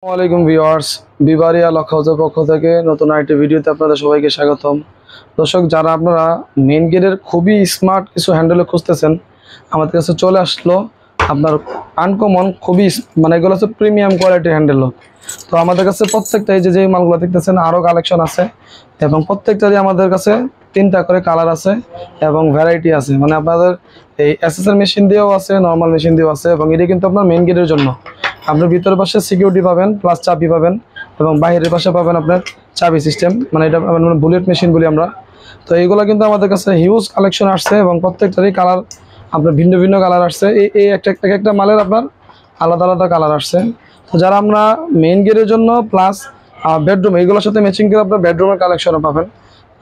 আসসালামু viewers, বিবারিয়া lock হাউসের পক্ষ থেকে নতুন আরেকটি ভিডিওতে আপনাদের সবাইকে স্বাগতম। দর্শক, যারা আপনারা মেইন গেটের খুবই স্মার্ট কিছু হ্যান্ডেল খুঁজতেছেন, আমাদের কাছে চলে আসলো আপনার আনকমন খুবই মানে এগুলো হচ্ছে প্রিমিয়াম কোয়ালিটির হ্যান্ডেল। তো আমাদের কাছে প্রত্যেকটা এই যে মালগুলো দেখতেছেন আরও কালেকশন আছে এবং প্রত্যেকটারই আমাদের কাছে 3টা করে কালার আছে এবং ভ্যারাইটি আছে। মানে আপনাদের এই এসএসআর মেশিন দিয়েও আছে, নর্মাল মেশিন দিয়েও আছে এবং এটি কিন্তু আপনার মেইন গেটের জন্য। আপনার ভিতরের পাশে সিকিউরিটি পাবেন, প্লাস চাবি পাবেন এবং বাইরের পাশে পাবেন আপনার চাবি সিস্টেম, মানে এটা বুলেট মেশিন বলি আমরা। তো এইগুলো কিন্তু আমাদের কাছে হিউজ কালেকশন আসছে এবং প্রত্যেকটারই কালার আপনার ভিন্ন ভিন্ন কালার আসছে। এই একটা মালের আপনার আলাদা আলাদা কালার আসছে। তো যারা আমরা মেইন গেটের জন্য প্লাস বেডরুম এইগুলোর সাথে ম্যাচিং করে আপনার বেডরুমের কালেকশনও পাবেন।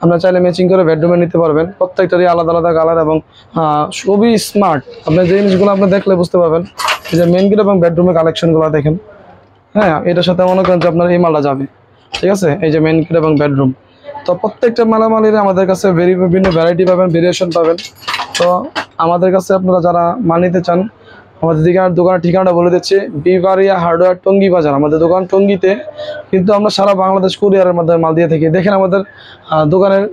আপনারা চাইলে ম্যাচিং করে বেডরুমে নিতে পারবেন। প্রত্যেকটারই আলাদা আলাদা কালার এবং খুবই স্মার্ট। আপনি যে জিনিসগুলো আপনি দেখলে বুঝতে পারবেন এই যে মেইন গেট এবং বেডরুমের কালেকশনগুলো দেখেন। হ্যাঁ, এটার সাথে মনে করেন যে আপনার এই মালটা যাবে, ঠিক আছে। এই যে মেইন গেট এবং বেডরুম, তো প্রত্যেকটা মালামালির আমাদের কাছে বিভিন্ন ভ্যারাইটি পাবেন, ভেরিয়েশন পাবেন। তো আমাদের কাছে আপনারা যারা মাল নিতে চান, আমাদের দোকানের ঠিকানাটা বলে দিচ্ছি, বিবারিয়া হার্ডওয়্যার টঙ্গী বাজার। আমাদের দোকান টঙ্গীতে, কিন্তু আমরা সারা বাংলাদেশ কুরিয়ারের মাধ্যমে মাল দিয়ে থাকি। দেখেন আমাদের দোকানের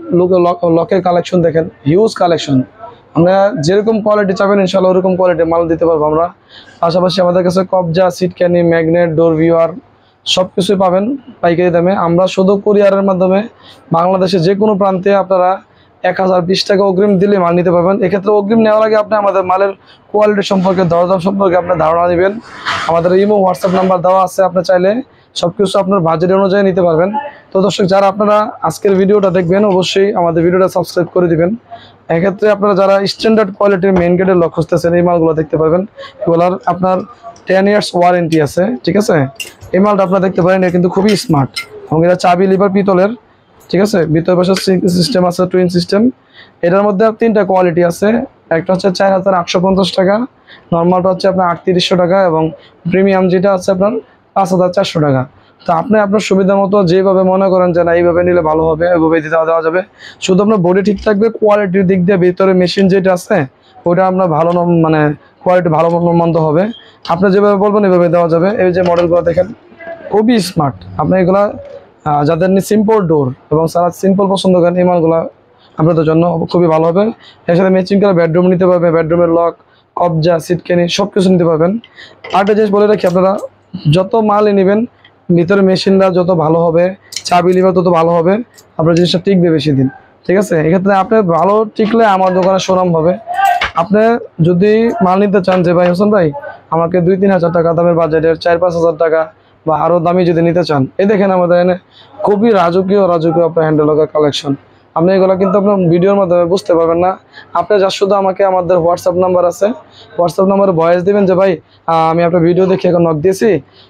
লকের কালেকশন দেখেন, হিউজ কালেকশন। আমরা যেরকম কোয়ালিটি চাবেন ইনশাআল্লাহ ওরকম কোয়ালিটির মাল দিতে পারবো আমরা। পাশাপাশি আমাদের কাছে কবজা, সিটক্যানি, ম্যাগনেট, ডোর ভিউয়ার সব কিছুই পাবেন পাইকারি দামে। আমরা শুধু কুরিয়ারের মাধ্যমে বাংলাদেশে যে কোনো প্রান্তে আপনারা 1020 টাকা অগ্রিম দিলে মাল নিতে পারবেন। এক্ষেত্রে অগ্রিম নেওয়ার আগে আপনি আমাদের মালের কোয়ালিটি সম্পর্কে, দরদাম সম্পর্কে আপনার ধারণা নেবেন। আমাদের ইমো হোয়াটসঅ্যাপ নাম্বার দেওয়া আছে, আপনি চাইলে সব কিছু আপনার বাজেট অনুযায়ী নিতে পারবেন। তো দর্শক, যারা আপনারা আজকের ভিডিওটা দেখবেন অবশ্যই আমাদের ভিডিওটা সাবস্ক্রাইব করে দিবেন। এক্ষেত্রে আপনারা যারা স্ট্যান্ডার্ড কোয়ালিটির মেইন গেটের লক খুঁজতেছেন এই মালগুলো দেখতে পারবেন। এগুলোর আপনার 10 ইয়ার্স ওয়ারেন্টি আছে, ঠিক আছে। এই মালটা আপনারা দেখতে পারেন, এটা কিন্তু খুবই স্মার্ট এবং এটা চাবি লিভার পিতলের, ঠিক আছে। ভিতরে পাশে সিস্টেম আছে, টুইন সিস্টেম। এটার মধ্যে 3টা কোয়ালিটি আছে। একটা হচ্ছে 4850 টাকা, নর্মালটা হচ্ছে আপনার 3800 টাকা এবং প্রিমিয়াম যেটা আছে আপনার 5400 টাকা। তো আপনি আপনার সুবিধা মতো যেভাবে মনে করেন যে না এইভাবে নিলে ভালো হবে, ওইভাবে দেওয়া যাবে। শুধু আপনার বডি ঠিক থাকবে, কোয়ালিটির দিক দিয়ে ভিতরে মেশিন যেটা আছে ওইটা আপনার ভালো মানে কোয়ালিটি ভালো মন্দ হবে। আপনি যেভাবে বলবেন এভাবে দেওয়া যাবে। এই যে মডেলগুলো দেখেন খুবই স্মার্ট। আপনি এগুলা যাদের সিম্পল ডোর এবং সারা সিম্পল পছন্দ করেন এই মালগুলো আপনাদের জন্য খুবই ভালো হবে। এর সাথে ম্যাচিং করে বেডরুম নিতে পারবেন, বেডরুমের লক, কবজা, সিটকেনি সব কিছু নিতে পারবেন। আরেকটা জিনিস বলে রাখি, আপনারা যত মালই নেবেন ভিতরে মেশিনটা যত ভালো হবে, চাবি লিভার তত ভালো হবে, আপনার জিনিসটা টিকবে বেশি দিন, ঠিক আছে। এক্ষেত্রে আপনি ভালো টিকলে আমার দোকানে সুনাম হবে। আপনি যদি মাল নিতে চান যে ভাই হোসেন ভাই আমাকে 2-3 হাজার টাকা দামের বাজেটের 4-5 হাজার টাকা বা আরও দামি যদি নিতে চান, এই দেখেন আমাদের এনে খুবই রাজকীয় আপনার হ্যান্ডেল লকের কালেকশন। আপনি এগুলো কিন্তু আপনার ভিডিওর মাধ্যমে বুঝতে পারবেন না। আপনি যা শুধু আমাকে আমাদের হোয়াটসঅ্যাপ নাম্বার আছে, হোয়াটসঅ্যাপ নাম্বারে ভয়েস দিবেন যে ভাই আমি আপনার ভিডিও দেখে এখন নক দিয়েছি,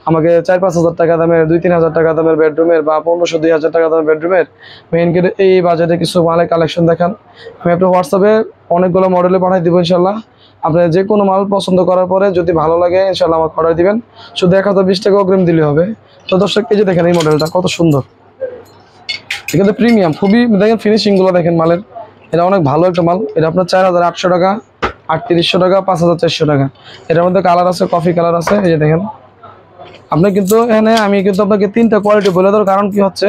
আমাকে 4-5 হাজার টাকা দামের, 2-3 হাজার টাকা দামের বেডরুমের বা 1500-2000 টাকা দামের বেডরুমের মেইন গেটে এই বাজেটে কিছু মালের কালেকশন দেখান। আমি আপনার হোয়াটসঅ্যাপে অনেকগুলো মডেলে পাঠিয়ে দেবো ইনশাল্লাহ। আপনি যে কোনো মাল পছন্দ করার পরে যদি ভালো লাগে ইনশাল্লাহ আমাকে অর্ডার দিবেন। শুধু 1020 টাকা অগ্রিম দিলে হবে। তো দর্শক, এই যে দেখেন এই মডেলটা কত সুন্দর, এখানে প্রিমিয়াম খুবই। দেখেন ফিনিশিংগুলো দেখেন মালের, এটা অনেক ভালো একটা মাল। এটা আপনার 4800 টাকা, 3800 টাকা, 5400 টাকা। এটার মধ্যে কালার আছে, কফি কালার আছে। এই যে দেখেন আপনি কিন্তু এখানে আমি কিন্তু আপনাকে 3টা কোয়ালিটি বলে দেওয়ার কারণ কি হচ্ছে,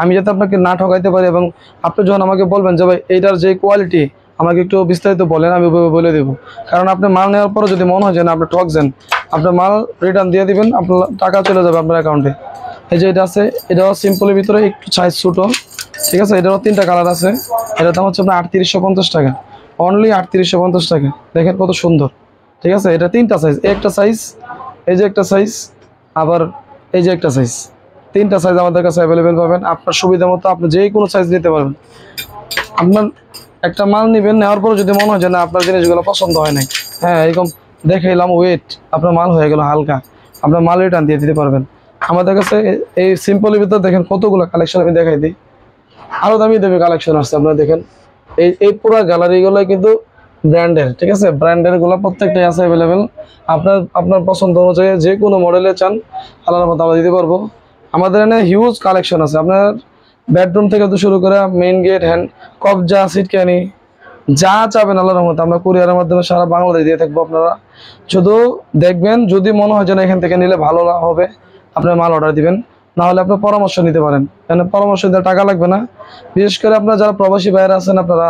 আমি যাতে আপনাকে না ঠকাইতে পারি এবং আপনি যখন আমাকে বলবেন যে ভাই এইটার যে কোয়ালিটি আমাকে একটু বিস্তারিত বলেন, আমি বলে দেবো। কারণ আপনি মাল নেওয়ার পরে যদি মনে হয় যে না আপনি ঠকছেন, আপনার মাল রিটার্ন দিয়ে দিবেন, আপনার টাকা চলে যাবে আপনার অ্যাকাউন্টে। এই যে এটা আছে, এটাও সিম্পলের ভিতরে একটু সাইজ ছোটো, ঠিক আছে। এটারও 3টা কালার আছে। এটার দাম হচ্ছে আপনার 3850 টাকা, অনলি 3850 টাকা। দেখেন কত সুন্দর, ঠিক আছে। এটা 3টা সাইজ, একটা সাইজ, এই যে একটা সাইজ, আবার এই যে একটা সাইজ। 3টা সাইজ আমাদের কাছে অ্যাভেলেবেল পাবেন। আপনার সুবিধা মতো আপনি যে কোনো সাইজ নিতে পারবেন। আপনার একটা মাল নেবেন, নেওয়ার পরে যদি মনে হয় যে না আপনার জিনিসগুলো পছন্দ হয় নাই, হ্যাঁ এরকম দেখাইলাম ওয়েট আপনার মাল হয়ে গেল হালকা, আপনার মাল রিটার্ন দিয়ে দিতে পারবেন। আমাদের কাছে এই সিম্পলের ভিতরে দেখেন কতগুলো কালেকশন আমি দেখাই দিই, আরও দামি দামি কালেকশন আসছে। আপনারা দেখেন এই পুরো গ্যালারিগুলো কিন্তু ব্র্যান্ডের, ঠিক আছে। ব্র্যান্ডের গুলো প্রত্যেকটাই আছে অ্যাভেলেবেল। আপনার পছন্দ অনুযায়ী যে কোনো মডেলে চান আলাদা মতো আমরা দিতে পারবো। আমাদের এখানে হিউজ কালেকশন আছে। আপনার বেডরুম থেকে তো শুরু করে মেইন গেট, হ্যান্ড, কবজা, সিটকানি যা চাবেন আল্লাহর রহমতে আমরা কুরিয়ারের মাধ্যমে সারা বাংলাদেশ দিয়ে থাকবো। আপনারা শুধু দেখবেন, যদি মনে হয় যে না এখান থেকে নিলে ভালো হবে আপনার মাল অর্ডার দিবেন, না হলে আপনার পরামর্শ নিতে পারেন, কারণ পরামর্শ দিতে টাকা লাগবে না। বিশেষ করে আপনারা যারা প্রবাসী ভাইয়েরা আছেন, আপনারা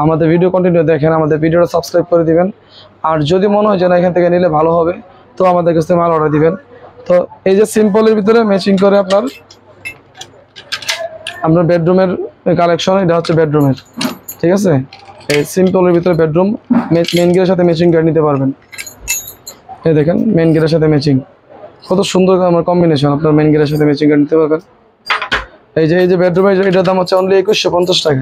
আমাদের ভিডিও কন্টিনিউ দেখেন, আমাদের ভিডিওটা সাবস্ক্রাইব করে দিবেন। আর যদি মনে হয় যে না এখান থেকে নিলে ভালো হবে, তো আমাদের কাছ থেকে মাল অর্ডার দিবেন। তো এই যে সিম্পলের ভিতরে ম্যাচিং করে আপনার বেডরুমের কালেকশন, এটা হচ্ছে বেডরুমের, ঠিক আছে। এই সিম্পলের ভিতরে বেডরুম মেইন গেটের সাথে ম্যাচিং করে নিতে পারবেন। এই দেখেন মেইন গেটের সাথে ম্যাচিং, কত সুন্দর আমার কম্বিনেশন, আপনার মেইন গেটের সাথে ম্যাচিং করে নিতে পারবেন। এই যে বেডরুমের এটার দাম হচ্ছে অনলি 2150 টাকা।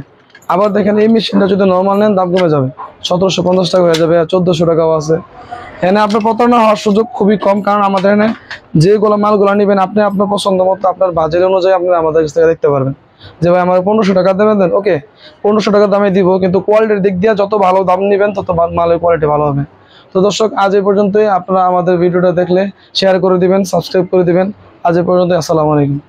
আবার দেখেন এই মেশিনটা যদি নর্মাল নেন দাম কমে যাবে, 1750 টাকা হয়ে যাবে, আর 1400 টাকাও আছে। এখানে আপনার প্রতারণা হওয়ার সুযোগ খুবই কম, কারণ আমাদের এখানে যেগুলো মালগুলো নেবেন আপনি আপনার পছন্দ মতো আপনার বাজেট অনুযায়ী আপনি আমাদের কাছ থেকে দেখতে পারবেন যে ভাই আমার 1500 টাকা দেবেন, ওকে 1500 টাকার দামে দিব, কিন্তু কোয়ালিটির দিক দিয়ে যত ভালো দাম নেবেন তত মালের কোয়ালিটি ভালো হবে। তো দর্শক আজ এই পর্যন্তই, আপনারা আমাদের ভিডিওটা দেখলে শেয়ার করে দিবেন, সাবস্ক্রাইব করে দিবেন। আজ এই পর্যন্ত, আসসালামু আলাইকুম।